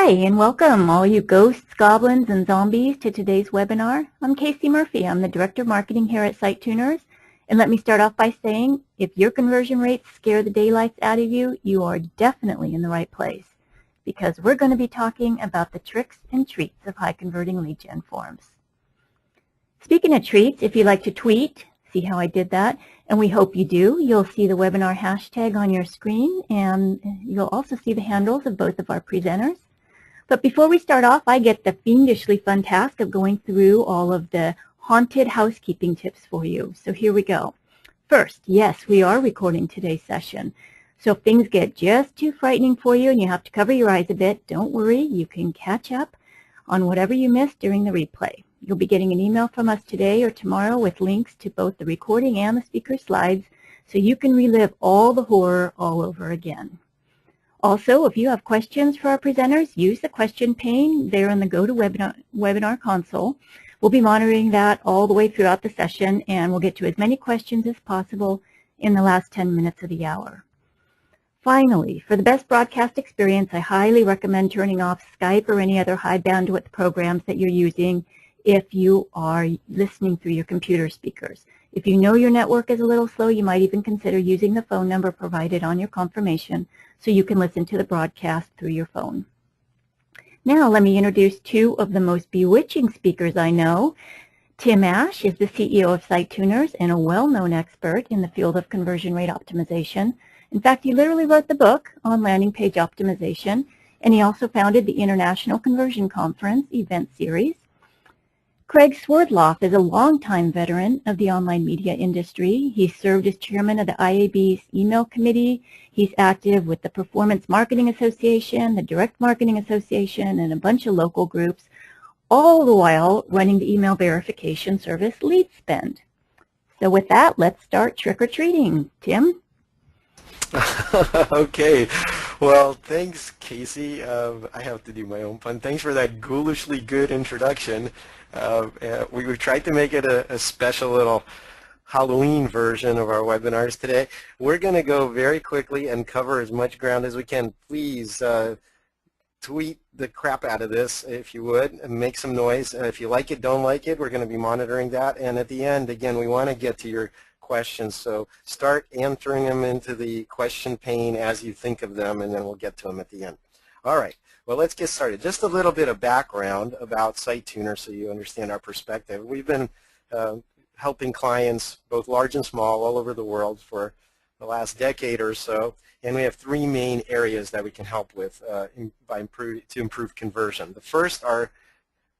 Hi, and welcome all you ghosts, goblins, and zombies to today's webinar. I'm Casey Murphy. I'm the Director of Marketing here at SiteTuners. And let me start off by saying, if your conversion rates scare the daylights out of you, you are definitely in the right place, because we're going to be talking about the tricks and treats of high converting lead gen forms. Speaking of treats, if you like to tweet, see how I did that, and we hope you do. You'll see the webinar hashtag on your screen, and you'll also see the handles of both of our presenters. But before we start off, I get the fiendishly fun task of going through all of the haunted housekeeping tips for you. So here we go. First, yes, we are recording today's session. So if things get just too frightening for you and you have to cover your eyes a bit, don't worry, you can catch up on whatever you missed during the replay. You'll be getting an email from us today or tomorrow with links to both the recording and the speaker slides, so you can relive all the horror all over again. Also, if you have questions for our presenters, use the question pane there in the GoToWebinar console. We'll be monitoring that all the way throughout the session, and we'll get to as many questions as possible in the last 10 minutes of the hour. Finally, for the best broadcast experience, I highly recommend turning off Skype or any other high bandwidth programs that you're using if you are listening through your computer speakers. If you know your network is a little slow, you might even consider using the phone number provided on your confirmation so you can listen to the broadcast through your phone. Now let me introduce two of the most bewitching speakers I know. Tim Ash is the CEO of SiteTuners and a well-known expert in the field of conversion rate optimization. In fact, he literally wrote the book on landing page optimization, and he also founded the International Conversion Conference event series. Craig Swerdlow is a longtime veteran of the online media industry. He served as chairman of the IAB's email committee. He's active with the Performance Marketing Association, the Direct Marketing Association, and a bunch of local groups, all the while running the email verification service LeadSpend. So with that, let's start trick-or-treating. Tim? Okay, well, thanks, Casey. I have to do my own pun. Thanks for that ghoulishly good introduction. We tried to make it a special little Halloween version of our webinars today. We're going to go very quickly and cover as much ground as we can. Please tweet the crap out of this, if you would, and make some noise. If you like it, don't like it, we're going to be monitoring that. And at the end, again, we want to get to your questions, so start entering them into the question pane as you think of them, and then we'll get to them at the end. All right, well, let's get started. Just a little bit of background about SiteTuners so you understand our perspective. We've been helping clients, both large and small, all over the world for the last decade or so, and we have three main areas that we can help with to improve conversion. The first are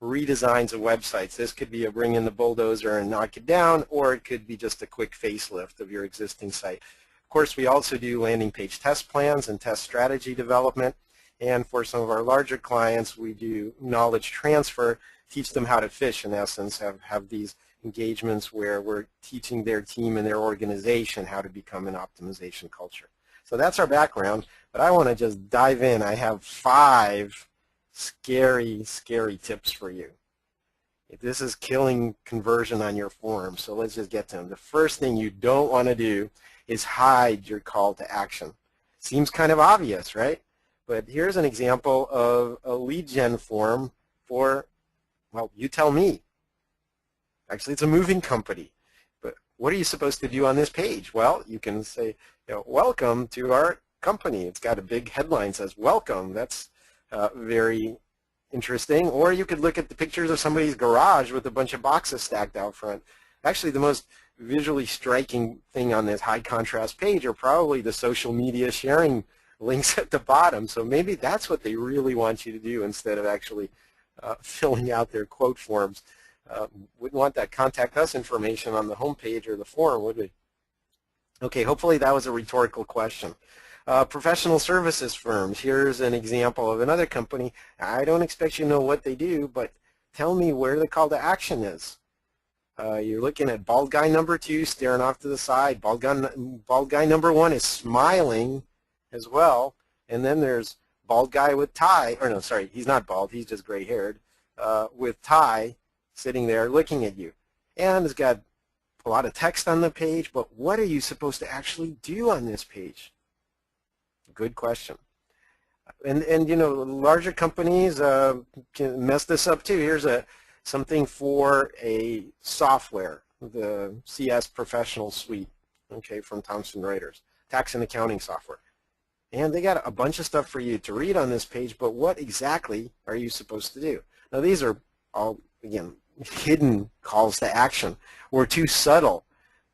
redesigns of websites. This could be a bring in the bulldozer and knock it down, or it could be just a quick facelift of your existing site. Of course, we also do landing page test plans and test strategy development, and for some of our larger clients, we do knowledge transfer, teach them how to fish, in essence, have these engagements where we're teaching their team and their organization how to become an optimization culture. So that's our background, but I want to just dive in. I have 5 scary tips for you. This is killing conversion on your form, so let's just get to them. The first thing you don't want to do is hide your call to action. Seems kind of obvious, right? But here's an example of a lead gen form for, well, you tell me. Actually, it's a moving company. But what are you supposed to do on this page? Well, you can say, welcome to our company. It's got a big headline that says, welcome. That's very interesting. Or you could look at the pictures of somebody's garage with a bunch of boxes stacked out front. Actually, the most visually striking thing on this high contrast page are probably the social media sharing links at the bottom. So maybe that's what they really want you to do instead of actually filling out their quote forms. Wouldn't want that contact us information on the home page or the forum, would we? Okay, hopefully that was a rhetorical question. Professional services firms. Here's an example of another company. I don't expect you to know what they do, but tell me where the call to action is. You're looking at bald guy number 2 staring off to the side. Bald guy number 1 is smiling as well. And then there's bald guy with tie, or no, sorry, he's not bald, he's just gray-haired, with tie sitting there looking at you. And it's got a lot of text on the page, but what are you supposed to actually do on this page? Good question. And you know, larger companies can mess this up too. Here's something for a software, the CS Professional Suite, okay, from Thomson Reuters, tax and accounting software. And they got a bunch of stuff for you to read on this page, but what exactly are you supposed to do? Now these are all, again, hidden calls to action or too subtle.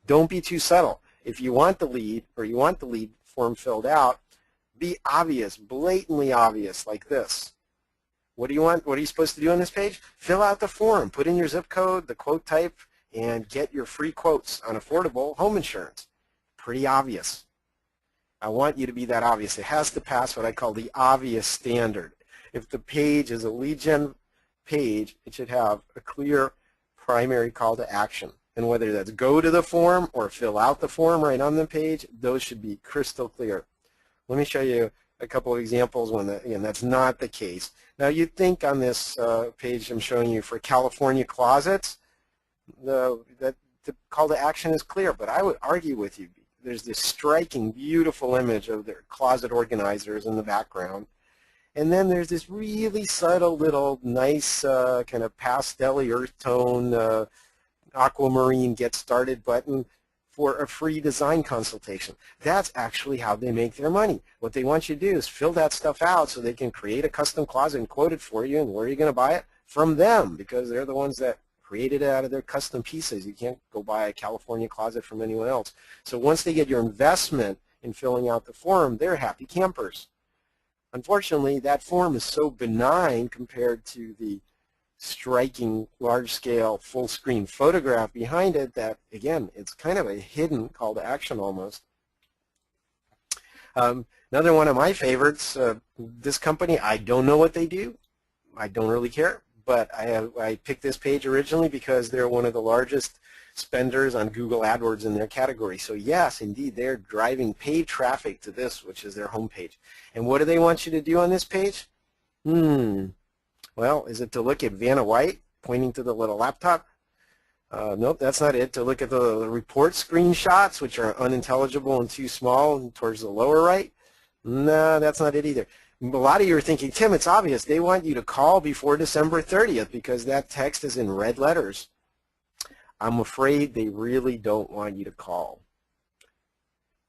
Don't be too subtle. If you want the lead or you want the lead form filled out, be obvious, blatantly obvious, like this. What do you want? What are you supposed to do on this page? Fill out the form, put in your zip code, the quote type, and get your free quotes on affordable home insurance. Pretty obvious. I want you to be that obvious. It has to pass what I call the obvious standard. If the page is a lead gen page, it should have a clear primary call to action. And whether that's go to the form or fill out the form right on the page, those should be crystal clear. Let me show you a couple of examples when, again, that's not the case. Now, you'd think on this page I'm showing you for California closets, the call to action is clear, but I would argue with you. There's this striking, beautiful image of their closet organizers in the background. And then there's this really subtle little nice kind of pastel-y earth tone aquamarine get started button for a free design consultation. That's actually how they make their money. What they want you to do is fill that stuff out so they can create a custom closet and quote it for you. And where are you going to buy it? From them, because they're the ones that created it out of their custom pieces. You can't go buy a California closet from anyone else. So once they get your investment in filling out the form, they're happy campers. Unfortunately, that form is so benign compared to the striking large-scale full-screen photograph behind it that, again, it's kind of a hidden call to action almost. Another one of my favorites, this company, I don't know what they do. I don't really care, but I picked this page originally because they're one of the largest spenders on Google AdWords in their category. So yes, indeed, they're driving paid traffic to this, which is their homepage. And what do they want you to do on this page? Well, is it to look at Vanna White pointing to the little laptop? Nope, that's not it. To look at the report screenshots, which are unintelligible and too small and towards the lower right? No, that's not it either. A lot of you are thinking, Tim, it's obvious. They want you to call before December 30th because that text is in red letters. I'm afraid they really don't want you to call.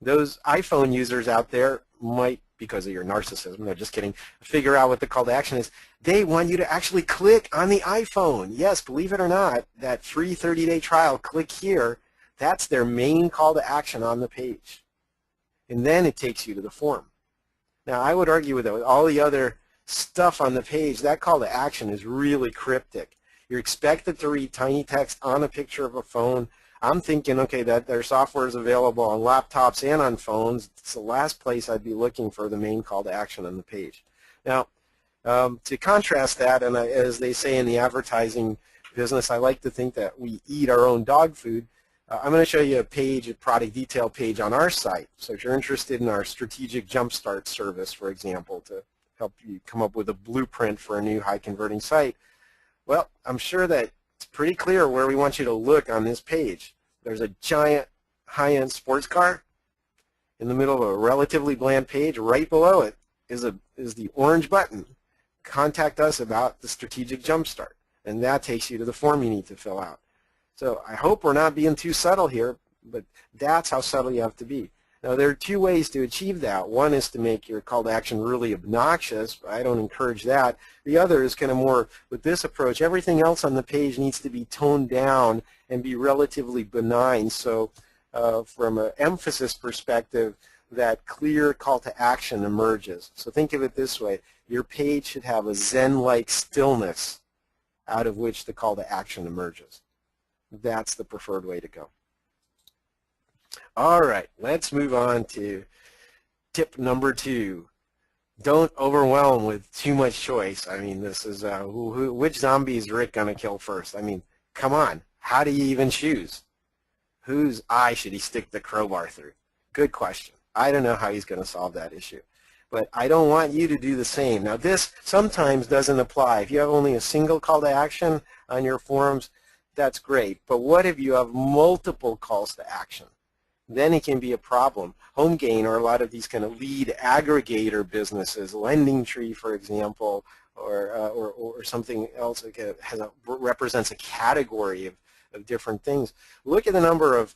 Those iPhone users out there might, because of your narcissism, no, just kidding, figure out what the call to action is. They want you to actually click on the iPhone. Yes, believe it or not, that free 30-day trial, click here, that's their main call to action on the page. And then it takes you to the form. Now, I would argue with all the other stuff on the page, that call to action is really cryptic. You're expected to read tiny text on a picture of a phone. I'm thinking, okay, that their software is available on laptops and on phones. It's the last place I'd be looking for the main call to action on the page. Now, to contrast that, and as they say in the advertising business, I like to think that we eat our own dog food. I'm going to show you a page, a product detail page on our site. So if you're interested in our strategic jumpstart service, for example, to help you come up with a blueprint for a new high-converting site, well, I'm sure that it's pretty clear where we want you to look on this page. There's a giant high-end sports car in the middle of a relatively bland page. Right below it is the orange button. Contact us about the strategic jumpstart, and that takes you to the form you need to fill out. So I hope we're not being too subtle here, but that's how subtle you have to be. Now, there are two ways to achieve that. One is to make your call to action really obnoxious. I don't encourage that. The other is kind of more with this approach. Everything else on the page needs to be toned down and be relatively benign. So from an emphasis perspective, that clear call to action emerges. So think of it this way. Your page should have a Zen-like stillness out of which the call to action emerges. That's the preferred way to go. All right, let's move on to tip number 2. Don't overwhelm with too much choice. I mean, this is which zombie is Rick going to kill first? I mean, come on. How do you even choose? Whose eye should he stick the crowbar through? Good question. I don't know how he's going to solve that issue. But I don't want you to do the same. Now, this sometimes doesn't apply. If you have only a single call to action on your forums, that's great. But what if you have multiple calls to action? then it can be a problem. HomeGain or a lot of these kind of lead aggregator businesses, LendingTree, for example, or something else that represents a category of different things. Look at the number of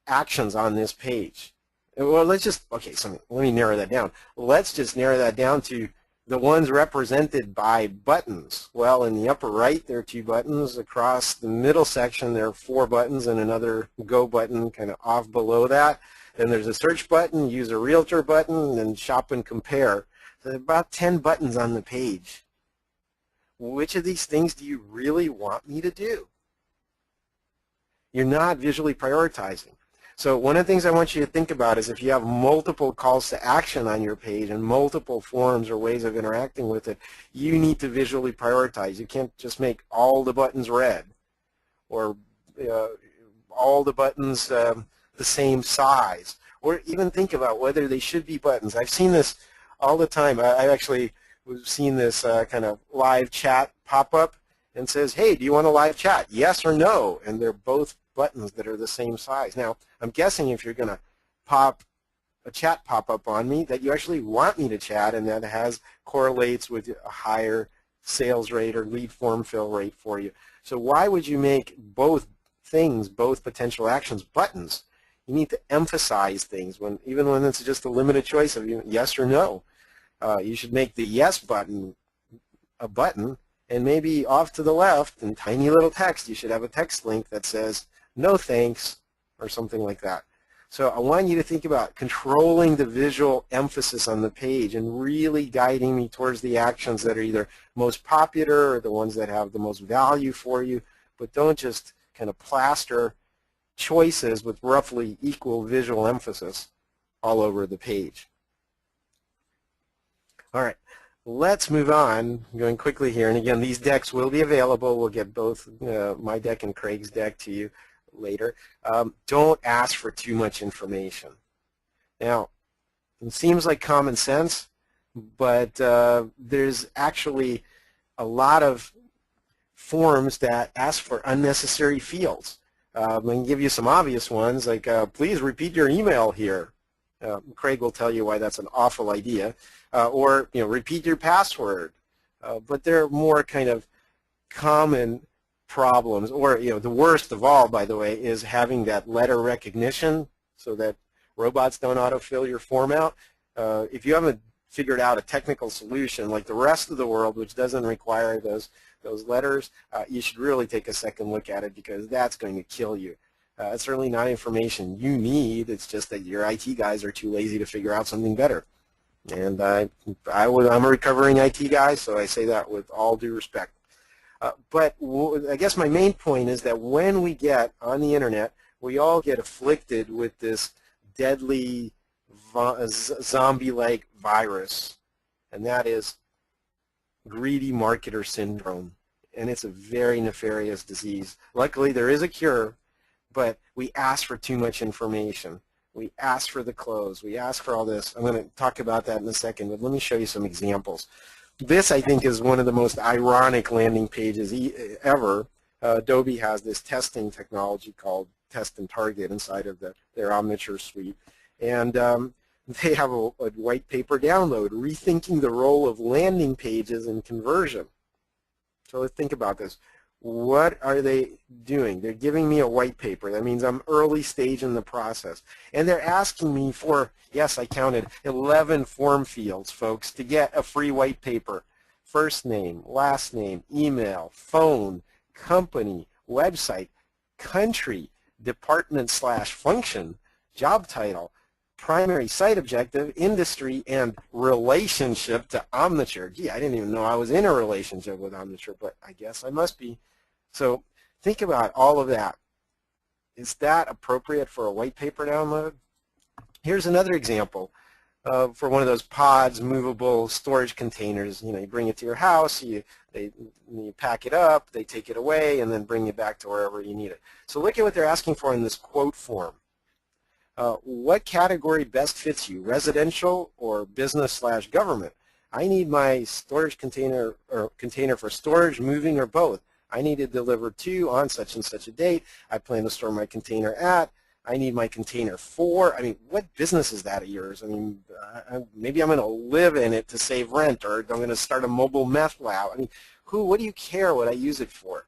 actions on this page. Well, let's just, okay, so let me narrow that down. Let's just narrow that down to the ones represented by buttons. Well, in the upper right, there are 2 buttons. Across the middle section, there are 4 buttons and another go button kind of off below that. Then there's a search button, use a realtor button, and then shop and compare. So about 10 buttons on the page. Which of these things do you really want me to do? You're not visually prioritizing. So one of the things I want you to think about is if you have multiple calls to action on your page and multiple forms or ways of interacting with it, you need to visually prioritize. You can't just make all the buttons red or all the buttons the same size, or even think about whether they should be buttons. I've seen this all the time. I actually was seeing this kind of live chat pop up and says, hey, do you want a live chat? Yes or no? And they're both buttons that are the same size. Now, I'm guessing if you're going to pop a chat pop-up on me that you actually want me to chat and that correlates with a higher sales rate or lead form fill rate for you. So why would you make both things, both potential actions, buttons? You need to emphasize things, even when it's just a limited choice of yes or no. You should make the yes button a button, and maybe off to the left in tiny little text, you should have a text link that says, no thanks, or something like that. So I want you to think about controlling the visual emphasis on the page and really guiding me towards the actions that are either most popular or the ones that have the most value for you, but don't just kind of plaster choices with roughly equal visual emphasis all over the page. All right, let's move on, going quickly here. And again, these decks will be available. We'll get both my deck and Craig's deck to you later. Don't ask for too much information. Now, it seems like common sense, but there's actually a lot of forms that ask for unnecessary fields. I can give you some obvious ones, like please repeat your email here. Craig will tell you why that's an awful idea. Or repeat your password. But there are more kind of common problems, or the worst of all, by the way, is having that letter recognition so that robots don't autofill your form out. If you haven't figured out a technical solution like the rest of the world, which doesn't require those letters, you should really take a second look at it, because that's going to kill you. It's certainly not information you need. It's just that your IT guys are too lazy to figure out something better. And I'm a recovering IT guy, so I say that with all due respect. But I guess my main point is that when we get on the internet, we all get afflicted with this deadly zombie-like virus, and that is greedy marketer syndrome. And it's a very nefarious disease. Luckily, there is a cure, but we ask for too much information. We ask for the close. We ask for all this. I'm going to talk about that in a second, but let me show you some examples. This, I think, is one of the most ironic landing pages ever. Adobe has this testing technology called Test and Target inside of their Omniture suite. And they have a white paper download, rethinking the role of landing pages in conversion. So let's think about this. What are they doing? They're giving me a white paper. That means I'm early stage in the process. And they're asking me for, yes, I counted 11 form fields, folks, to get a free white paper. First name, last name, email, phone, company, website, country, department/function, job title, primary site objective, industry, and relationship to Omniture. Gee, I didn't even know I was in a relationship with Omniture, but I guess I must be. So think about all of that. Is that appropriate for a white paper download? Here's another example for one of those pods, movable storage containers. You bring it to your house, you pack it up, they take it away, and then bring it back to wherever you need it. So look at what they're asking for in this quote form. What category best fits you, residential or business/government? I need my storage container or container for storage, moving, or both. I need to deliver to on such and such a date. I plan to store my container at. I need my container for, I mean, what business is that of yours? I mean, maybe I'm going to live in it to save rent, or I'm going to start a mobile meth lab. I mean, what do you care what I use it for?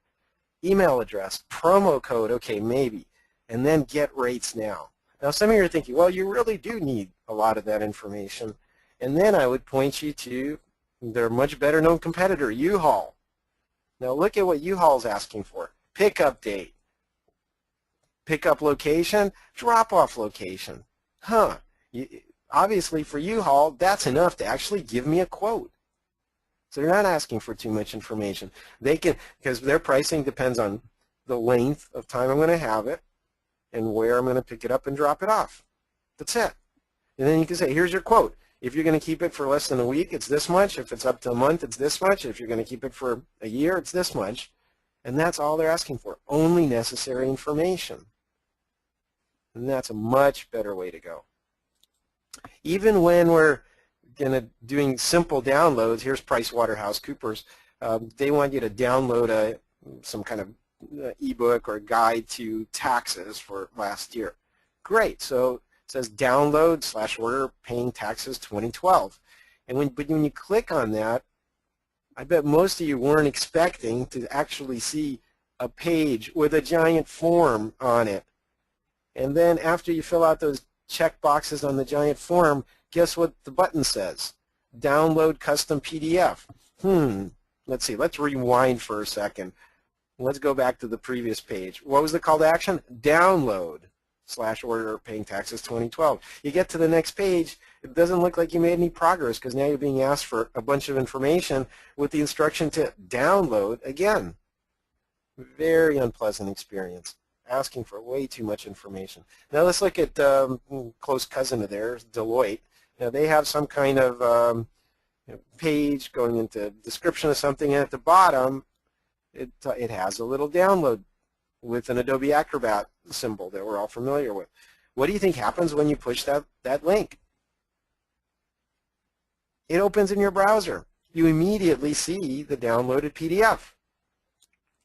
Email address, promo code, okay, maybe. And then get rates now. Now, some of you are thinking, well, you really do need a lot of that information. And then I would point you to their much better known competitor, U-Haul. Now, look at what U-Haul's asking for. Pickup date. Pickup location, drop-off location. Obviously, for U-Haul, that's enough to actually give me a quote. So they're not asking for too much information. They can, because their pricing depends on the length of time I'm going to have it and where I'm going to pick it up and drop it off. That's it. And then you can say, here's your quote. If you're going to keep it for less than a week, it's this much. If it's up to a month, it's this much. If you're going to keep it for a year, it's this much. And that's all they're asking for, only necessary information. And that's a much better way to go. Even when we're doing simple downloads, here's PricewaterhouseCoopers. They want you to download some kind of ebook or guide to taxes for last year. Great. So it says download/order paying taxes 2012. And when you click on that, I bet most of you weren't expecting to actually see a page with a giant form on it. And then after you fill out those check boxes on the giant form, guess what the button says? Download custom PDF. Let's see. Let's rewind for a second. Let's go back to the previous page. What was the call to action? Download/order paying taxes 2012. You get to the next page, it doesn't look like you made any progress because now you're being asked for a bunch of information with the instruction to download again. Very unpleasant experience. Asking for way too much information. Now let's look at close cousin of theirs, Deloitte. Now they have some kind of page going into description of something, and at the bottom it has a little download with an Adobe Acrobat symbol that we're all familiar with. What do you think happens when you push that link? It opens in your browser. You immediately see the downloaded PDF.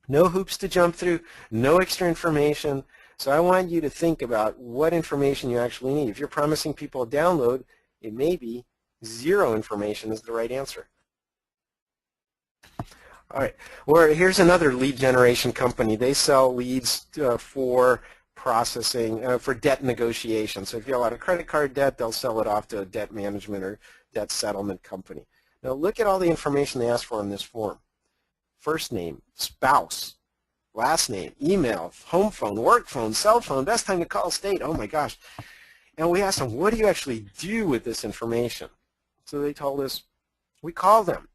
No hoops to jump through, no extra information. So I want you to think about what information you actually need. If you're promising people a download, it may be zero information is the right answer. All right, well, here's another lead generation company. They sell leads for processing, for debt negotiation. So if you have a lot of credit card debt, they'll sell it off to a debt management or debt settlement company. Now look at all the information they ask for in this form. First name, spouse, last name, email, home phone, work phone, cell phone, best time to call, state. Oh my gosh. And we asked them, what do you actually do with this information? So they told us, we call them.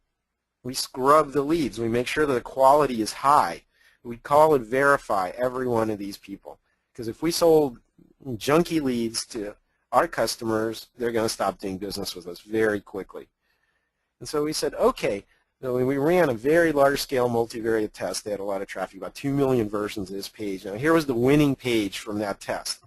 We scrub the leads. We make sure that the quality is high. We call and verify every one of these people. Because if we sold junky leads to our customers, they're going to stop doing business with us very quickly. And so we said, okay. So we ran a very large-scale multivariate test. They had a lot of traffic, about 2 million versions of this page. Now, here was the winning page from that test.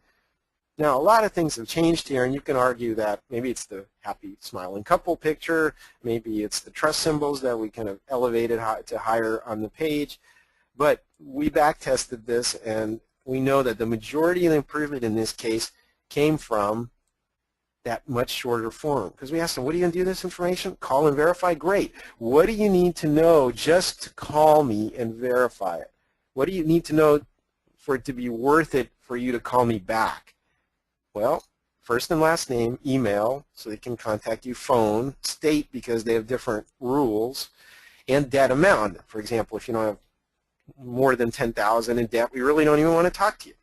Now, a lot of things have changed here, and you can argue that maybe it's the happy, smiling couple picture, maybe it's the trust symbols that we kind of elevated to higher on the page. But we back-tested this, and we know that the majority of the improvement in this case came from that much shorter form. Because we asked them, what are you going to do with this information? Call and verify? Great. What do you need to know just to call me and verify it? What do you need to know for it to be worth it for you to call me back? Well, first and last name, email, so they can contact you, phone, state, because they have different rules, and debt amount. For example, if you don't have more than $10,000 in debt, we really don't even want to talk to you.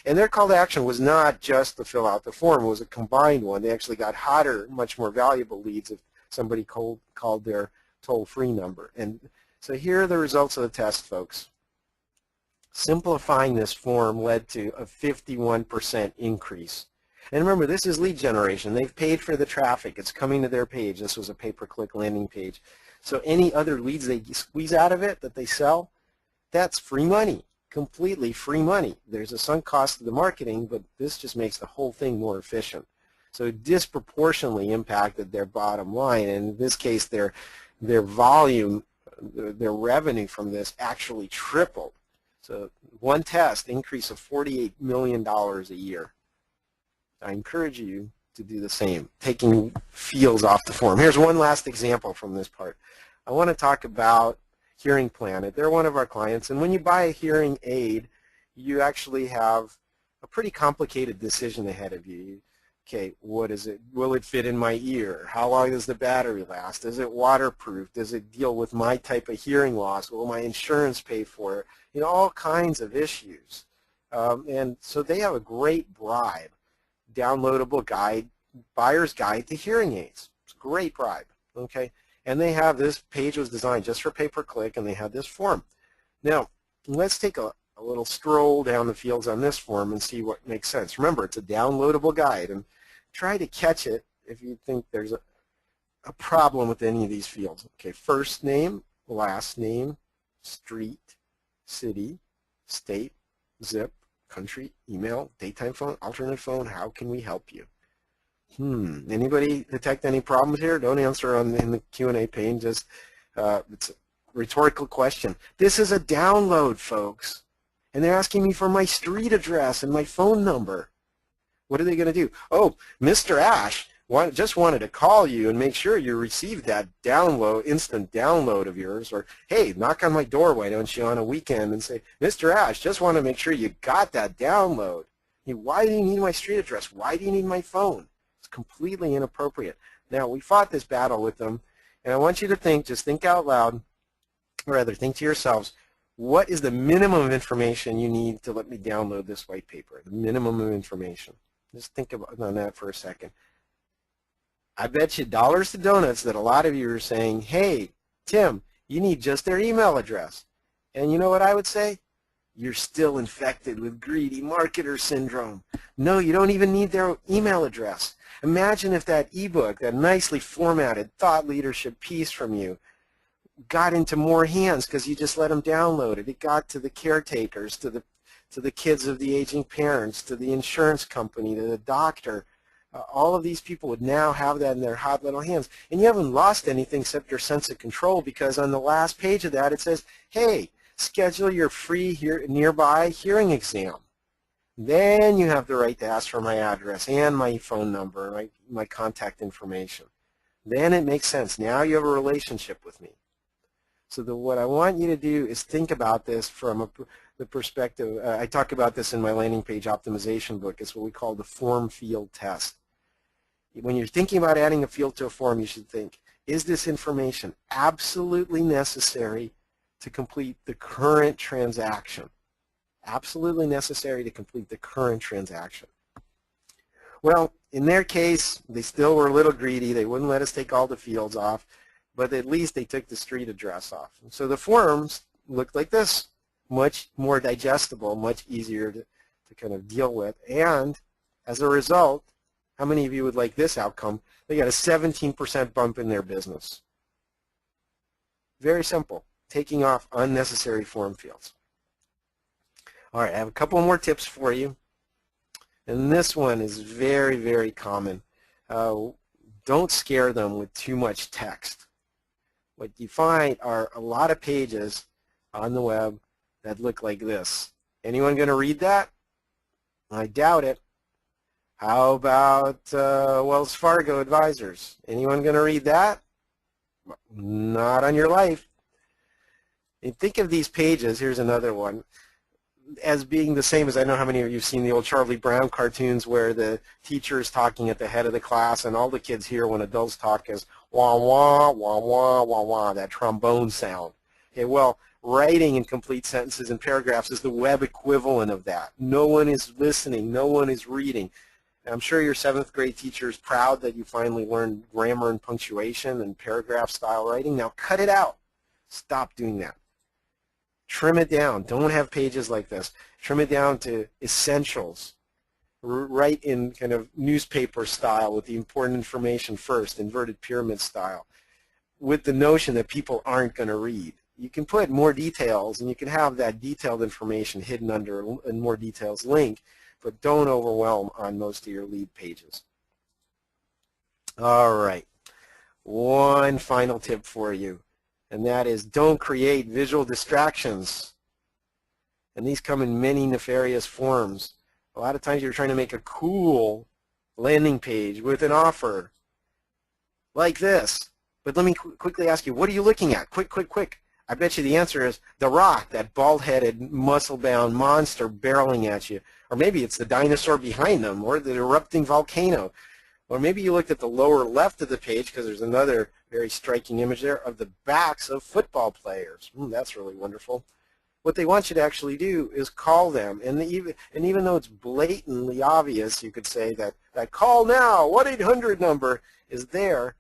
And their call to action was not just to fill out the form. It was a combined one. They actually got hotter, much more valuable leads if somebody called their toll-free number. And so here are the results of the test, folks. Simplifying this form led to a 51% increase. And remember, this is lead generation. They've paid for the traffic. It's coming to their page. This was a pay-per-click landing page. So any other leads they squeeze out of it that they sell, that's free money. Completely free money. There's a sunk cost to the marketing, but this just makes the whole thing more efficient. So it disproportionately impacted their bottom line, and in this case their volume, their revenue from this actually tripled. So one test, increase of $48 million a year. I encourage you to do the same, taking fields off the form. Here's one last example from this part. I want to talk about Hearing Planet. They're one of our clients, and when you buy a hearing aid, you actually have a pretty complicated decision ahead of you. Okay, what is it? Will it fit in my ear? How long does the battery last? Is it waterproof? Does it deal with my type of hearing loss? Will my insurance pay for it? You know, all kinds of issues. And so they have a great bribe, downloadable guide, buyer's guide to hearing aids. It's a great bribe, okay? And they have, this page was designed just for pay-per-click, and they have this form. Now, let's take a little stroll down the fields on this form and see what makes sense. Remember, it's a downloadable guide, and try to catch it if you think there's a problem with any of these fields. Okay, first name, last name, street, city, state, zip, country, email, daytime phone, alternate phone, how can we help you? Anybody detect any problems here? Don't answer in the Q&A pane. Just it's a rhetorical question. This is a download, folks, and they're asking me for my street address and my phone number. What are they going to do? Oh, Mr. Ash just wanted to call you and make sure you received that download, instant download of yours. Or, hey, knock on my door, why don't you, on a weekend and say, Mr. Ash, just want to make sure you got that download. Hey, why do you need my street address? Why do you need my phone? It's completely inappropriate. Now, we fought this battle with them, and I want you to think, just think out loud, or rather think to yourselves, what is the minimum of information you need to let me download this white paper? The minimum of information. Just think about on that for a second. I bet you dollars to donuts that a lot of you are saying, hey, Tim, you need just their email address. And you know what I would say? You're still infected with greedy marketer syndrome. No, you don't even need their email address. Imagine if that ebook, that nicely formatted thought leadership piece from you, got into more hands because you just let them download it. It got to the caretakers, to the kids of the aging parents, to the insurance company, to the doctor. All of these people would now have that in their hot little hands. And you haven't lost anything except your sense of control, because on the last page of that it says, hey, schedule your free nearby hearing exam. Then you have the right to ask for my address and my phone number, my contact information. Then it makes sense. Now you have a relationship with me. So what I want you to do is think about this from the perspective, I talk about this in my landing page optimization book. It's what we call the form field test. When you're thinking about adding a field to a form, you should think, is this information absolutely necessary to complete the current transaction? Absolutely necessary to complete the current transaction. Well, in their case, they still were a little greedy. They wouldn't let us take all the fields off, but at least they took the street address off. And so the forms looked like this, much more digestible, much easier to kind of deal with. And as a result, how many of you would like this outcome? They got a 17% bump in their business. Very simple, taking off unnecessary form fields. All right, I have a couple more tips for you. And this one is very, very common. Don't scare them with too much text. What you find are a lot of pages on the web that look like this. Anyone going to read that? I doubt it. How about Wells Fargo Advisors? Anyone going to read that? Not on your life. And think of these pages, here's another one, as being the same as, I know how many of you have seen the old Charlie Brown cartoons where the teacher is talking at the head of the class and all the kids hear when adults talk is wah, wah, wah, wah, wah, wah, that trombone sound. Okay, well, writing in complete sentences and paragraphs is the web equivalent of that. No one is listening. No one is reading. I'm sure your 7th grade teacher is proud that you finally learned grammar and punctuation and paragraph style writing. Now cut it out. Stop doing that. Trim it down. Don't have pages like this. Trim it down to essentials. Write in kind of newspaper style with the important information first, inverted pyramid style, with the notion that people aren't going to read. You can put more details, and you can have that detailed information hidden under a more details link, but don't overwhelm on most of your lead pages. All right. One final tip for you, and that is don't create visual distractions. and these come in many nefarious forms. A lot of times you're trying to make a cool landing page with an offer like this. But let me quickly ask you, what are you looking at? Quick, quick, quick. I bet you the answer is The Rock, that bald-headed, muscle-bound monster barreling at you. Or maybe it's the dinosaur behind them, or the erupting volcano. Or maybe you looked at the lower left of the page, because there's another very striking image there of the backs of football players. That's really wonderful. What they want you to actually do is call them. And even though it's blatantly obvious, you could say that call now, 1-800 number is there,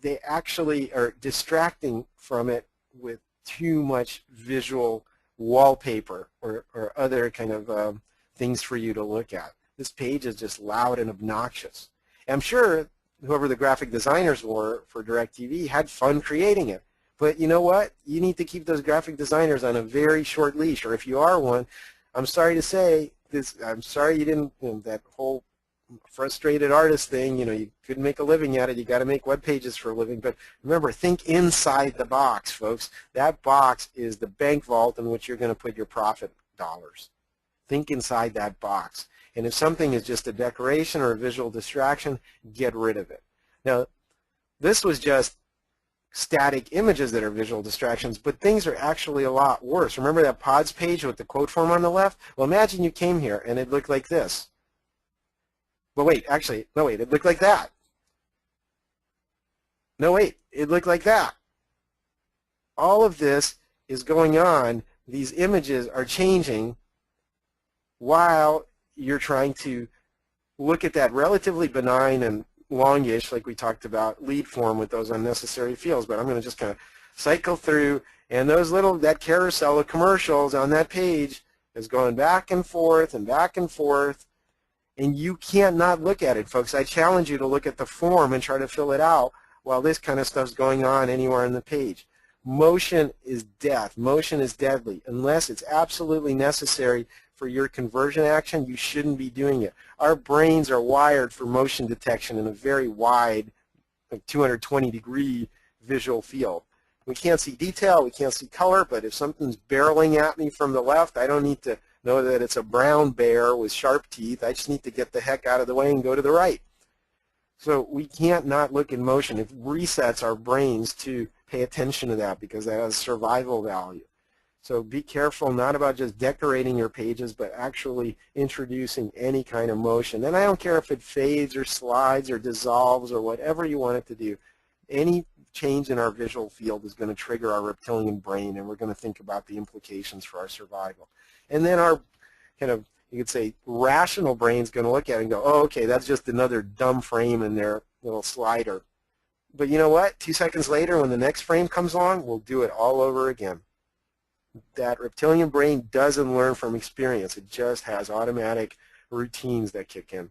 they actually are distracting from it with too much visual wallpaper or other kind of things for you to look at. This page is just loud and obnoxious. I'm sure whoever the graphic designers were for DirecTV had fun creating it. But you know what? You need to keep those graphic designers on a very short leash, or if you are one, I'm sorry to say this. I'm sorry you didn't, that whole frustrated artist thing, you couldn't make a living at it. You got to make web pages for a living. But remember, think inside the box, folks. That box is the bank vault in which you're going to put your profit dollars. Think inside that box. And if something is just a decoration or a visual distraction, get rid of it. Now, this was just static images that are visual distractions, but things are actually a lot worse. Remember that pods page with the quote form on the left? Well, imagine you came here and it looked like this. But wait, actually, no wait, it looked like that. No wait, it looked like that. All of this is going on. These images are changing while you're trying to look at that relatively benign and longish, like we talked about, lead form with those unnecessary fields. But I'm going to just kind of cycle through, and that carousel of commercials on that page is going back and forth and back and forth, and you can't not look at it, folks. I challenge you to look at the form and try to fill it out while this kind of stuff's going on anywhere on the page. Motion is death. Motion is deadly. Unless it's absolutely necessary for your conversion action, you shouldn't be doing it. Our brains are wired for motion detection in a very wide, like 220-degree visual field. We can't see detail, we can't see color, but if something's barreling at me from the left, I don't need to know that it's a brown bear with sharp teeth. I just need to get the heck out of the way and go to the right. So we can't not look in motion. It resets our brains to pay attention to that because that has survival value. So be careful not about just decorating your pages, but actually introducing any kind of motion. And I don't care if it fades or slides or dissolves or whatever you want it to do. Any change in our visual field is going to trigger our reptilian brain, and we're going to think about the implications for our survival. And then our kind of, you could say, rational brain's going to look at it and go, oh, okay, that's just another dumb frame in their little slider. But you know what? 2 seconds later, when the next frame comes along, we'll do it all over again. That reptilian brain doesn't learn from experience. It just has automatic routines that kick in.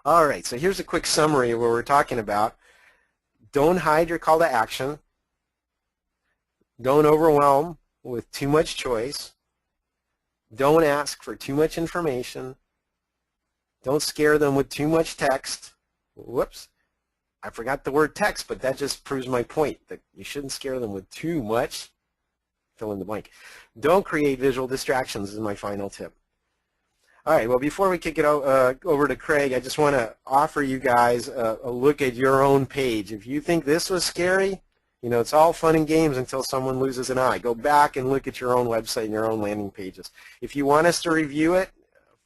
All right, so here's a quick summary of what we're talking about. Don't hide your call to action. Don't overwhelm with too much choice. Don't ask for too much information. Don't scare them with too much text. Whoops. I forgot the word text, but that just proves my point, that you shouldn't scare them with too much. Fill in the blank. Don't create visual distractions is my final tip. All right, well, before we kick it over to Craig, I just want to offer you guys a look at your own page. If you think this was scary, you know, it's all fun and games until someone loses an eye. Go back and look at your own website and your own landing pages. If you want us to review it,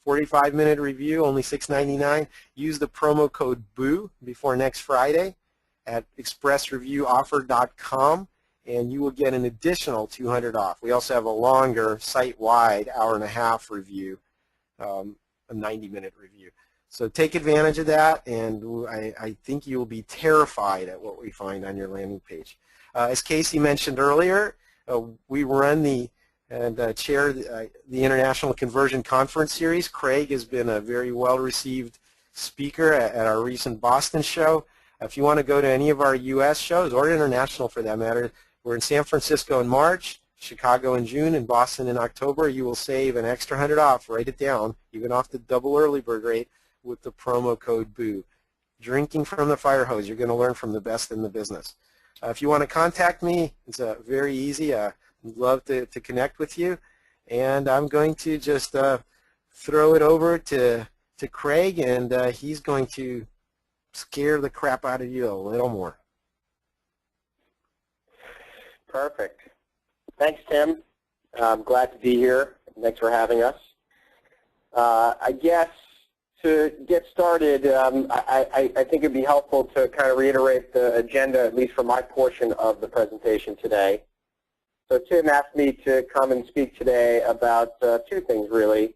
45-minute review, only $6.99, use the promo code BOO before next Friday at expressreviewoffer.com, and you will get an additional $200 off. We also have a longer site-wide hour-and-a-half review, a 90-minute review. So take advantage of that, and I think you will be terrified at what we find on your landing page. As Casey mentioned earlier, we run and chair the International Conversion Conference Series. Craig has been a very well-received speaker at our recent Boston show. If you want to go to any of our U.S. shows, or international for that matter, we're in San Francisco in March, Chicago in June, and Boston in October. You will save an extra $100 off. Write it down, even off the double early bird rate, with the promo code BOO. Drinking from the fire hose. You're going to learn from the best in the business. If you want to contact me, it's very easy. I'd love to connect with you. and I'm going to just throw it over to Craig, and he's going to scare the crap out of you a little more. Perfect. Thanks, Tim. I'm glad to be here. Thanks for having us. I guess to get started, I think it would be helpful to kind of reiterate the agenda, at least for my portion of the presentation today. So Tim asked me to come and speak today about two things, really.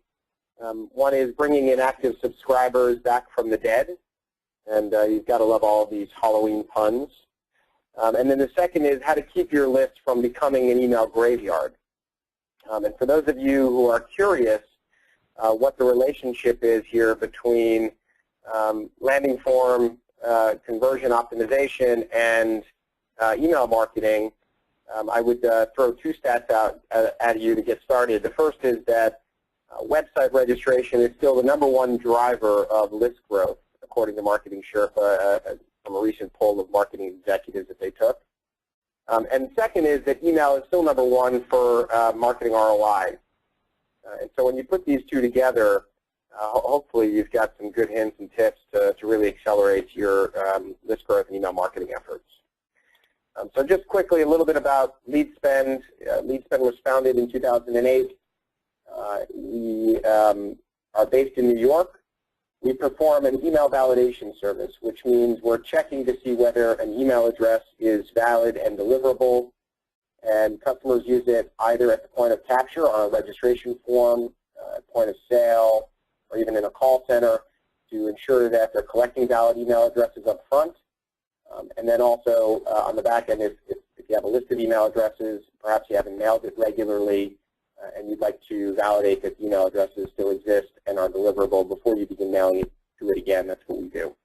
One is bringing inactive subscribers back from the dead, and you've got to love all of these Halloween puns. And then the second is how to keep your list from becoming an email graveyard. And for those of you who are curious what the relationship is here between landing form conversion optimization and email marketing, I would throw two stats out at you to get started. The first is that website registration is still the #1 driver of list growth, according to Marketing Sherpa from a recent poll of marketing executives that they took. And second is that email is still #1 for marketing ROI. And so when you put these two together, hopefully you've got some good hints and tips to really accelerate your list growth and email marketing efforts. So just quickly, a little bit about LeadSpend. LeadSpend was founded in 2008. We are based in New York. We perform an email validation service, which means we're checking to see whether an email address is valid and deliverable. And customers use it either at the point of capture on a registration form, point of sale, or even in a call center to ensure that they're collecting valid email addresses up front. And then also on the back end, if you have a list of email addresses, perhaps you haven't mailed it regularly, and you'd like to validate that email addresses still exist and are deliverable before you begin mailing it to it again, that's what we do.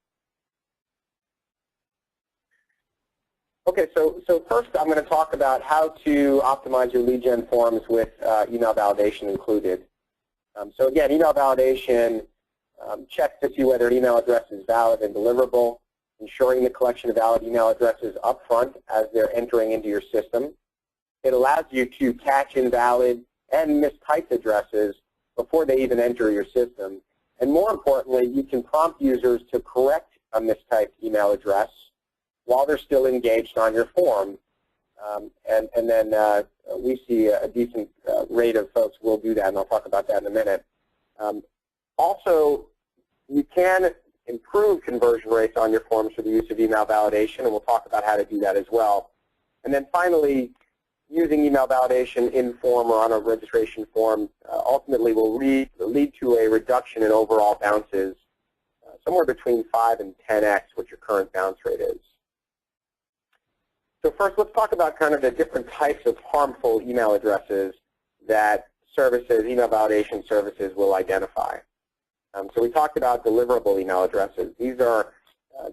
Okay, so first I'm going to talk about how to optimize your lead gen forms with email validation included. So again, email validation checks to see whether an email address is valid and deliverable, ensuring the collection of valid email addresses up front as they're entering into your system. It allows you to catch invalid and mistyped addresses before they even enter your system. And more importantly, you can prompt users to correct a mistyped email address while they're still engaged on your form. And then we see a decent rate of folks will do that, and I'll talk about that in a minute. Also, you can improve conversion rates on your forms for the use of email validation, and we'll talk about how to do that as well. And then finally, using email validation in form or on a registration form ultimately will lead to a reduction in overall bounces, somewhere between 5 and 10x what your current bounce rate is. So first, let's talk about kind of the different types of harmful email addresses that services, email validation services will identify. So we talked about deliverable email addresses. These are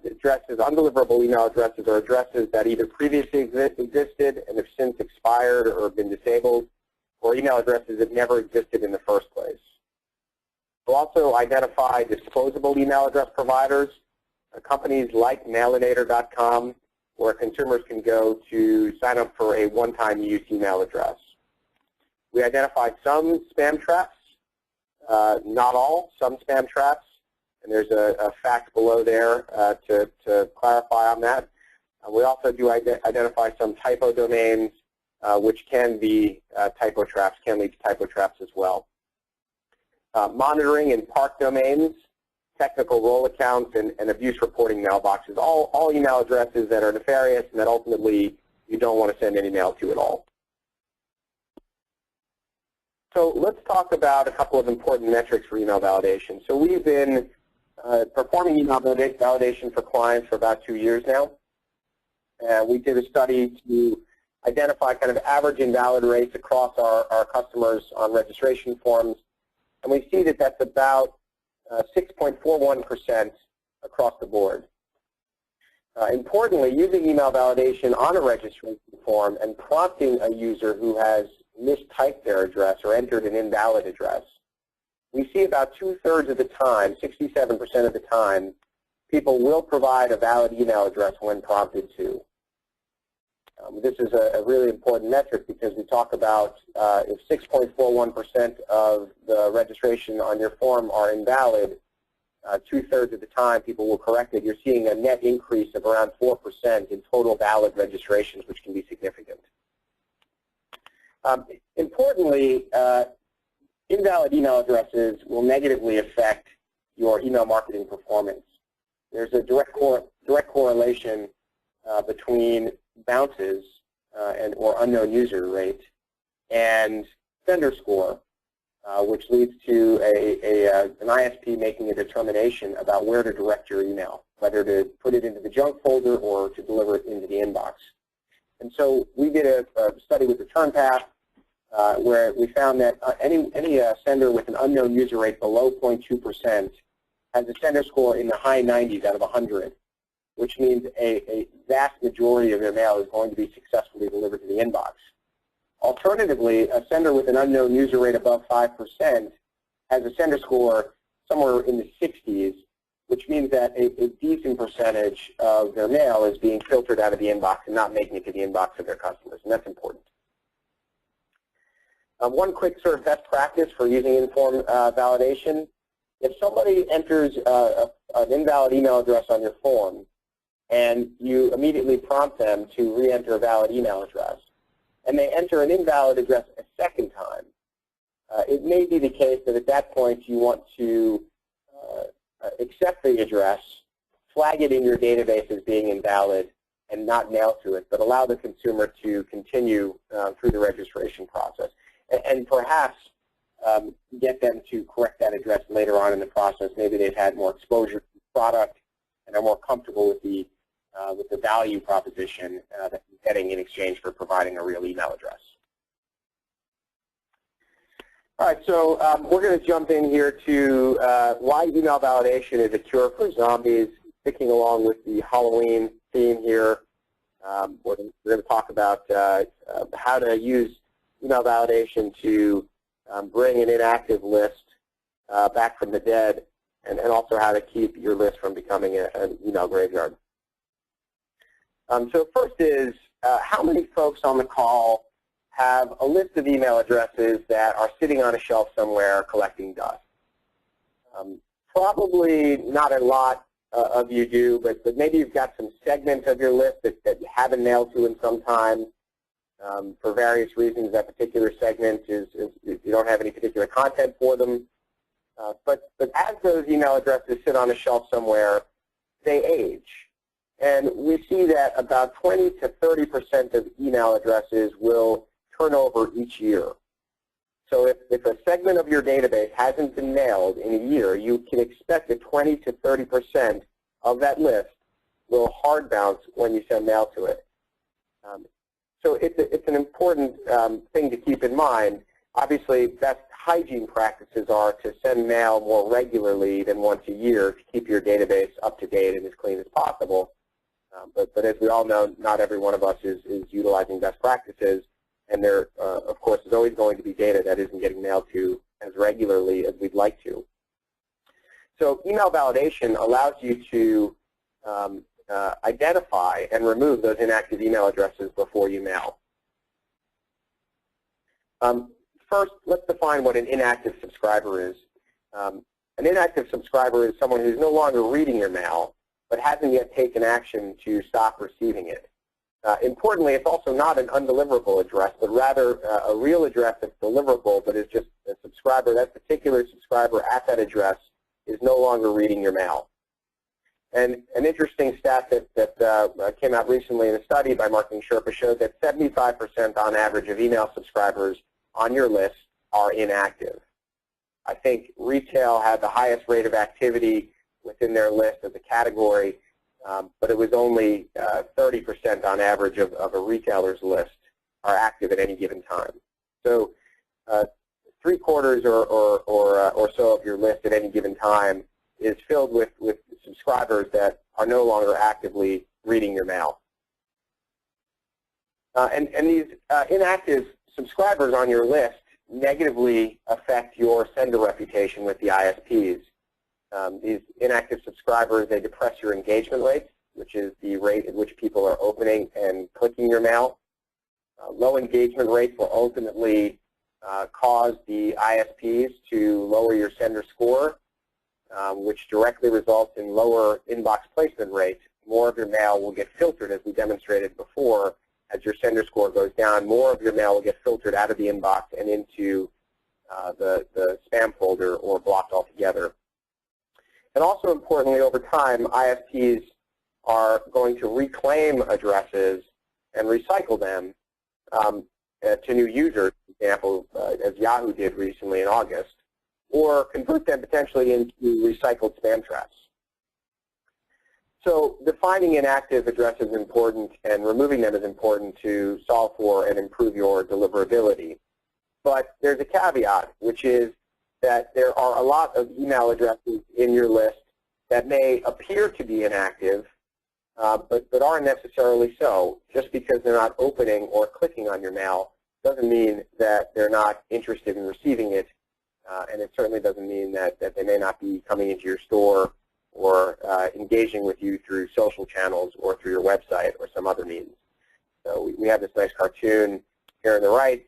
addresses, undeliverable email addresses are addresses that either previously existed and have since expired or been disabled, or email addresses that never existed in the first place. We'll also identify disposable email address providers, companies like mailinator.com, where consumers can go to sign up for a one-time use email address. We identified some spam traps, not all, some spam traps. And there's a fact below there to clarify on that. We also do identify some typo domains, which can be typo traps, can lead to typo traps as well. Monitoring and park domains, technical role accounts, and abuse reporting mailboxes, all email addresses that are nefarious and that ultimately you don't want to send any mail to at all. So let's talk about a couple of important metrics for email validation. So we've been performing email validation for clients for about 2 years now. We did a study to identify kind of average invalid rates across our customers on registration forms. And we see that that's about 6.41% across the board. Importantly, using email validation on a registration form and prompting a user who has mistyped their address or entered an invalid address, we see about 2/3 of the time, 67% of the time, people will provide a valid email address when prompted to. This is a really important metric because we talk about if 6.41% of the registration on your form are invalid, 2/3 of the time people will correct it. You're seeing a net increase of around 4% in total valid registrations, which can be significant. Importantly, invalid email addresses will negatively affect your email marketing performance. There's a direct correlation between bounces or unknown user rate and sender score, which leads to an ISP making a determination about where to direct your email, whether to put it into the junk folder or to deliver it into the inbox. And so we did a study with Return Path where we found that any sender with an unknown user rate below 0.2% has a sender score in the high 90s out of 100, which means a vast majority of their mail is going to be successfully delivered to the inbox. Alternatively, a sender with an unknown user rate above 5% has a sender score somewhere in the 60s, which means that a decent percentage of their mail is being filtered out of the inbox and not making it to the inbox of their customers, and that's important. One quick sort of best practice for using informed validation: if somebody enters an invalid email address on your form and you immediately prompt them to re-enter a valid email address, and they enter an invalid address a second time, it may be the case that at that point you want to accept the address, flag it in your database as being invalid, and not mail to it, but allow the consumer to continue through the registration process. And perhaps get them to correct that address later on in the process. Maybe they've had more exposure to the product and are more comfortable with the value proposition that they're getting in exchange for providing a real email address. All right, so we're going to jump in here to why email validation is a cure for zombies, sticking along with the Halloween theme here. We're going to talk about how to use email validation to bring an inactive list back from the dead, and also how to keep your list from becoming an email graveyard. So first is, how many folks on the call have a list of email addresses that are sitting on a shelf somewhere collecting dust? Probably not a lot of you do, but maybe you've got some segments of your list that you haven't mailed to in some time. For various reasons, that particular segment is you don't have any particular content for them. But as those email addresses sit on a shelf somewhere, they age. And we see that about 20 to 30% of email addresses will turn over each year. So if a segment of your database hasn't been mailed in a year, you can expect that 20 to 30% of that list will hard bounce when you send mail to it. So it's an important thing to keep in mind. Obviously, best hygiene practices are to send mail more regularly than once a year to keep your database up to date and as clean as possible. But as we all know, not every one of us is utilizing best practices, and there, of course, is always going to be data that isn't getting mailed to as regularly as we'd like to. So email validation allows you to identify and remove those inactive email addresses before you mail. First, let's define what an inactive subscriber is. An inactive subscriber is someone who's no longer reading your mail, but hasn't yet taken action to stop receiving it. Importantly, it's also not an undeliverable address, but rather a real address that's deliverable, but is just a subscriber, that particular subscriber at that address is no longer reading your mail. And an interesting stat that came out recently in a study by Marketing Sherpa showed that 75% on average of email subscribers on your list are inactive. I think retail had the highest rate of activity within their list as a category, but it was only 30% on average of a retailer's list are active at any given time. So 3/4 or so of your list at any given time is filled with subscribers that are no longer actively reading your mail. And these inactive subscribers on your list negatively affect your sender reputation with the ISPs. These inactive subscribers, they depress your engagement rates which is the rate at which people are opening and clicking your mail. Low engagement rates will ultimately cause the ISPs to lower your sender score, which directly results in lower inbox placement rates. More of your mail will get filtered, as we demonstrated before. As your sender score goes down, more of your mail will get filtered out of the inbox and into the spam folder or blocked altogether. And also importantly, over time, ISPs are going to reclaim addresses and recycle them to new users, for example, as Yahoo did recently in August, or convert them potentially into recycled spam traps. So defining inactive addresses is important, and removing them is important to solve for and improve your deliverability. But there's a caveat, which is that there are a lot of email addresses in your list that may appear to be inactive, but aren't necessarily so. Just because they're not opening or clicking on your mail doesn't mean that they're not interested in receiving it, and it certainly doesn't mean that they may not be coming into your store or engaging with you through social channels or through your website or some other means. So we have this nice cartoon here on the right,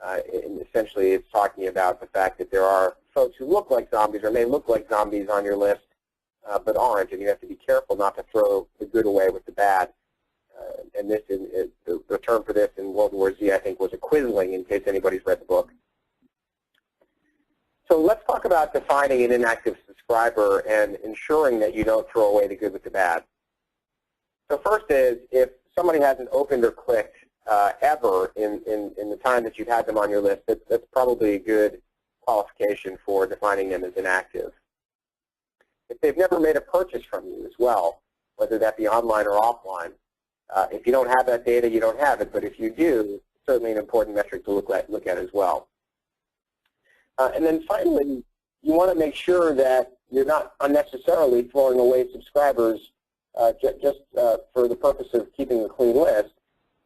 and essentially it's talking about the fact that there are folks who look like zombies or may look like zombies on your list, but aren't, and you have to be careful not to throw the good away with the bad. And this is the term for this in World War Z, I think, was a quisling, in case anybody's read the book. So let's talk about defining an inactive subscriber and ensuring that you don't throw away the good with the bad. So first is, if somebody hasn't opened or clicked ever in the time that you've had them on your list, that's probably a good qualification for defining them as inactive. If they've never made a purchase from you as well, whether that be online or offline, if you don't have that data, you don't have it, but if you do, it's certainly an important metric to look at as well. And then finally, you want to make sure that you're not unnecessarily throwing away subscribers just for the purpose of keeping a clean list,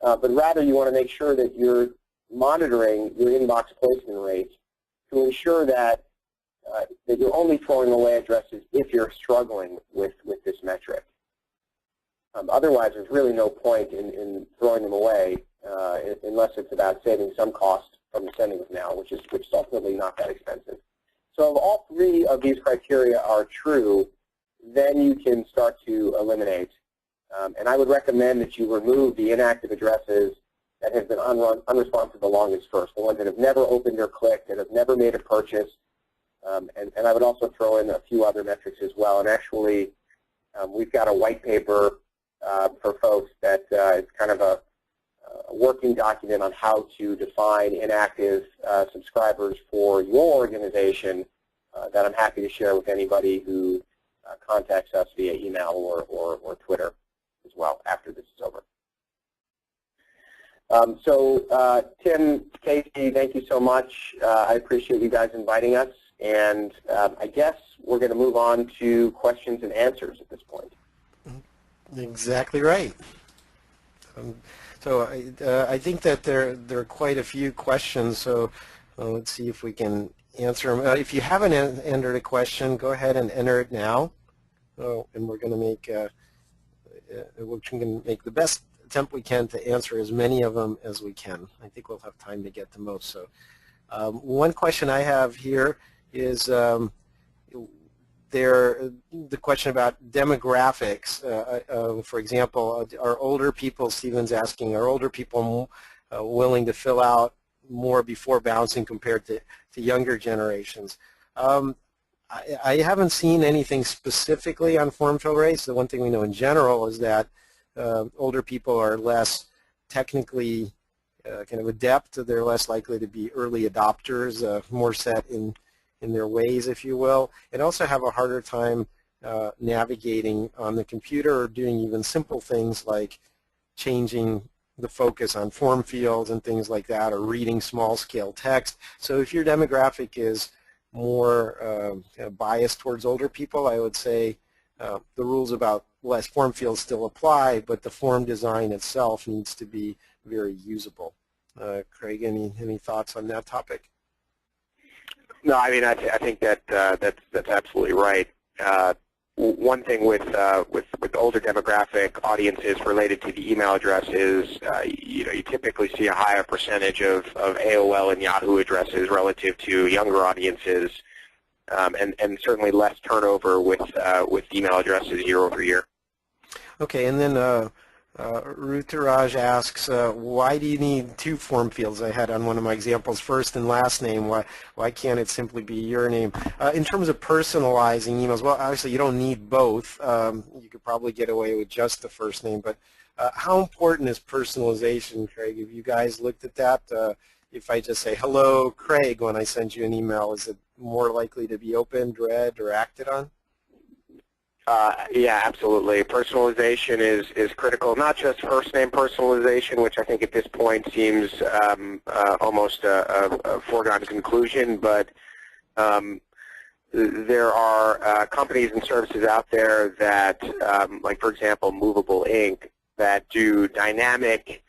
but rather you want to make sure that you're monitoring your inbox placement rates to ensure that you're only throwing away addresses if you're struggling with this metric. Otherwise, there's really no point in throwing them away unless it's about saving some cost from the sending of mail, which is ultimately not that expensive. So if all three of these criteria are true, then you can start to eliminate. And I would recommend that you remove the inactive addresses that have been unresponsive the longest first, the ones that have never opened or clicked, that have never made a purchase. And I would also throw in a few other metrics as well. And actually, we've got a white paper for folks that is kind of a working document on how to define inactive subscribers for your organization that I'm happy to share with anybody who contacts us via email or Twitter as well after this is over. Tim, Casey, thank you so much. I appreciate you guys inviting us. And I guess we're going to move on to questions and answers at this point. Exactly right. So I think that there are quite a few questions, so let's see if we can answer them. If you haven't entered a question, go ahead and enter it now. And we're going to make the best attempt we can to answer as many of them as we can. I think we'll have time to get to most. So one question I have here is the question about demographics. For example, are older people, Stephen's asking, are older people willing to fill out more before bouncing compared to younger generations? I haven't seen anything specifically on form fill rates. The one thing we know in general is that older people are less technically kind of adept. They're less likely to be early adopters, more set in their ways, if you will, and also have a harder time navigating on the computer or doing even simple things like changing the focus on form fields and things like that, or reading small-scale text. So if your demographic is more kind of biased towards older people, I would say the rules about less form fields still apply, but the form design itself needs to be very usable. Craig, any thoughts on that topic? No, I mean, I think that that's absolutely right. one thing with older demographic audiences related to the email address is you typically see a higher percentage of AOL and Yahoo addresses relative to younger audiences, and certainly less turnover with email addresses year over year. Okay, and then Ruturaj asks, why do you need two form fields? I had on one of my examples first and last name. Why can't it simply be your name? In terms of personalizing emails, well, obviously you don't need both. You could probably get away with just the first name, but how important is personalization, Craig? Have you guys looked at that? If I just say, hello, Craig, when I send you an email, is it more likely to be opened, read, or acted on? Yeah, absolutely. Personalization is critical, not just first name personalization, which I think at this point seems almost a foregone conclusion, but there are companies and services out there that, like for example, Movable Ink, that do dynamic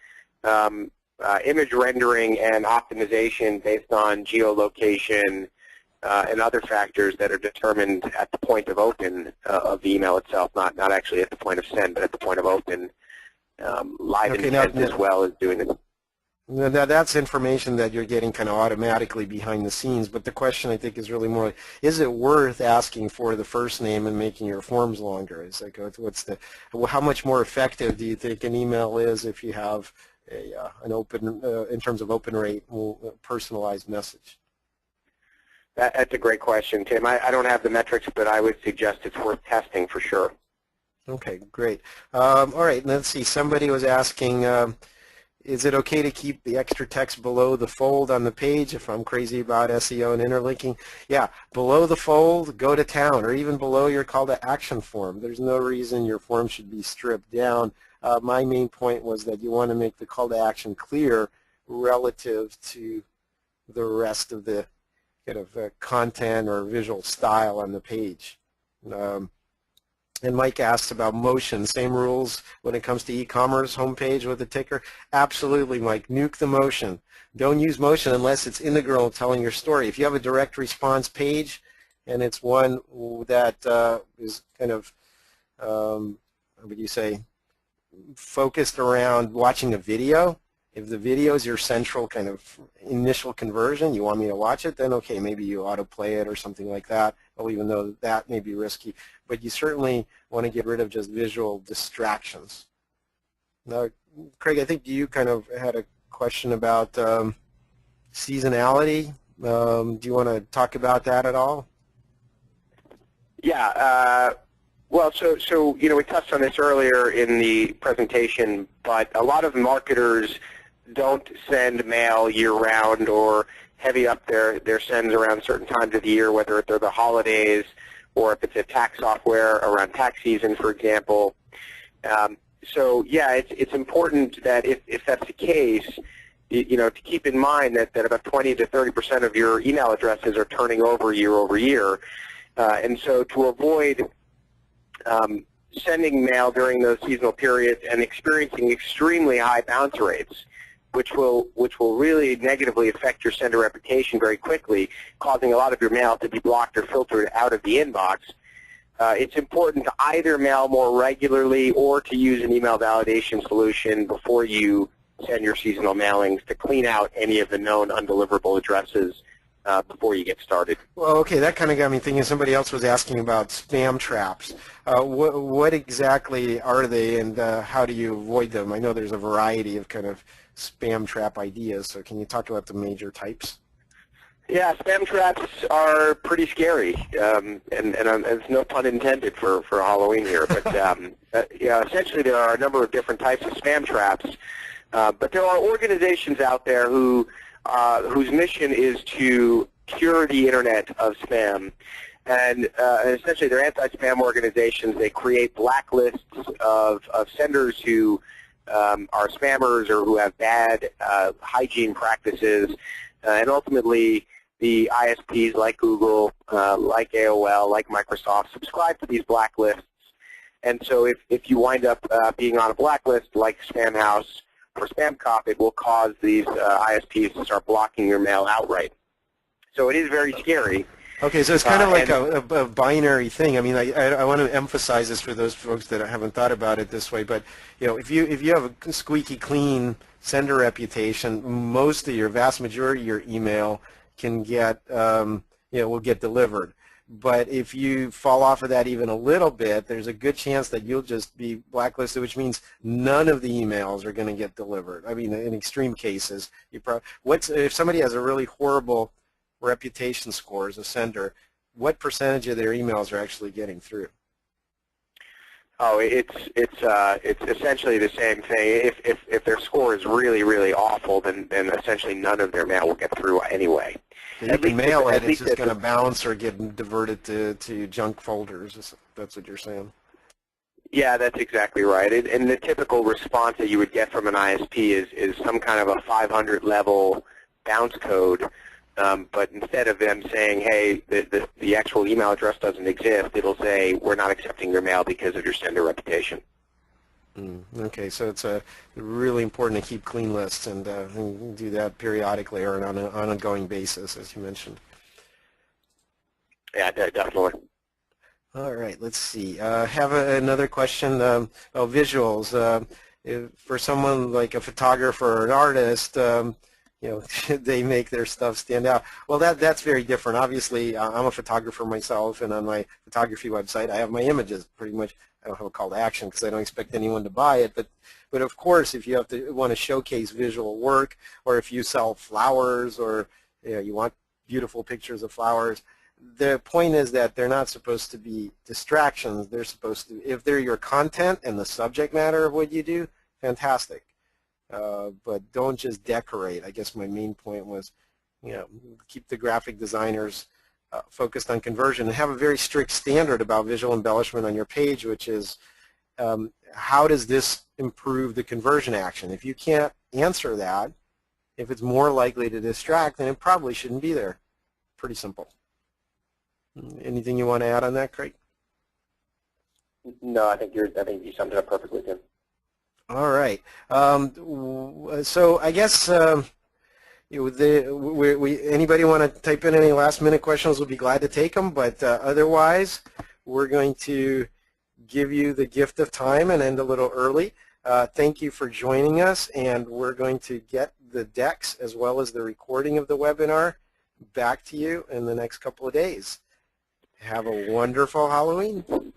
image rendering and optimization based on geolocation and other factors that are determined at the point of open of the email itself, not actually at the point of send, but at the point of open. Live intent as well as doing it. Now, that's information that you're getting kind of automatically behind the scenes, but the question I think is really more, is it worth asking for the first name and making your forms longer? It's like, how much more effective do you think an email is if you have an open, in terms of open rate, personalized message? That's a great question, Tim. I don't have the metrics, but I would suggest it's worth testing for sure. Okay, great. All right, let's see. Somebody was asking, is it okay to keep the extra text below the fold on the page if I'm crazy about SEO and interlinking? Yeah, below the fold, go to town, or even below your call to action form. There's no reason your form should be stripped down. My main point was that you want to make the call to action clear relative to the rest of the kind of content or visual style on the page. And Mike asked about motion. Same rules when it comes to e-commerce homepage with the ticker? Absolutely, Mike. Nuke the motion. Don't use motion unless it's integral in telling your story. If you have a direct response page and it's one that is kind of, what would you say, focused around watching a video, if the video is your central kind of initial conversion, you want me to watch it, then okay, maybe you autoplay it or something like that, even though that may be risky. But you certainly want to get rid of just visual distractions. Now, Craig, I think you kind of had a question about seasonality. Do you want to talk about that at all? Yeah. Well, so we touched on this earlier in the presentation, but a lot of marketers don't send mail year-round or heavy up their sends around certain times of the year, whether they're the holidays or if it's a tax software around tax season, for example. So yeah, it's important that if that's the case, to keep in mind that about 20 to 30% of your email addresses are turning over year, and so to avoid sending mail during those seasonal periods and experiencing extremely high bounce rates, which will really negatively affect your sender reputation very quickly, causing a lot of your mail to be blocked or filtered out of the inbox. It's important to either mail more regularly or to use an email validation solution before you send your seasonal mailings to clean out any of the known undeliverable addresses before you get started. Well, okay, that kind of got me thinking. Somebody else was asking about spam traps. What exactly are they, and how do you avoid them? I know there's a variety of kind of spam trap ideas, so can you talk about the major types? Yeah, spam traps are pretty scary, and it's no pun intended for Halloween here, but yeah, essentially there are a number of different types of spam traps, but there are organizations out there whose mission is to cure the internet of spam. And essentially they're anti-spam organizations. They create blacklists of senders who are spammers or who have bad hygiene practices. And ultimately the ISPs like Google, like AOL, like Microsoft subscribe to these blacklists. And so if you wind up being on a blacklist like Spamhaus or SpamCop, it will cause these ISPs to start blocking your mail outright. So it is very scary. Okay, so it's kind of like a binary thing. I mean, I want to emphasize this for those folks that haven't thought about it this way. But if you have a squeaky clean sender reputation, vast majority of your email can get will get delivered. But if you fall off of that even a little bit, there's a good chance that you'll just be blacklisted, which means none of the emails are going to get delivered. I mean, in extreme cases, if somebody has a really horrible reputation score as a sender, what percentage of their emails are actually getting through? Oh, it's essentially the same thing. If their score is really, really awful, then essentially none of their mail will get through anyway. You can mail it, it's just going to bounce or get diverted to junk folders. That's what you're saying. Yeah, that's exactly right. And the typical response that you would get from an ISP is some kind of a 500 level bounce code. But instead of them saying, hey, the actual email address doesn't exist, it'll say, we're not accepting your mail because of your sender reputation. Okay, so it's really important to keep clean lists and do that periodically or on an ongoing basis, as you mentioned. Yeah, definitely. All right, let's see. Have another question. Visuals. For someone like a photographer or an artist, they make their stuff stand out. Well, that's very different. Obviously, I'm a photographer myself, and on my photography website, I have my images pretty much. I don't have a call to action because I don't expect anyone to buy it. But of course, if you want to showcase visual work, or if you sell flowers, or you want beautiful pictures of flowers, the point is that they're not supposed to be distractions. They're supposed to, if they're your content and the subject matter of what you do, fantastic. But don't just decorate. I guess my main point was, keep the graphic designers focused on conversion and have a very strict standard about visual embellishment on your page, which is how does this improve the conversion action? If you can't answer that, if it's more likely to distract, then it probably shouldn't be there. Pretty simple. Anything you want to add on that, Craig? No, I think you summed it up perfectly, Tim. All right. So I guess anybody want to type in any last-minute questions? We'll be glad to take them. But otherwise, we're going to give you the gift of time and end a little early. Thank you for joining us, and we're going to get the decks as well as the recording of the webinar back to you in the next couple of days. Have a wonderful Halloween.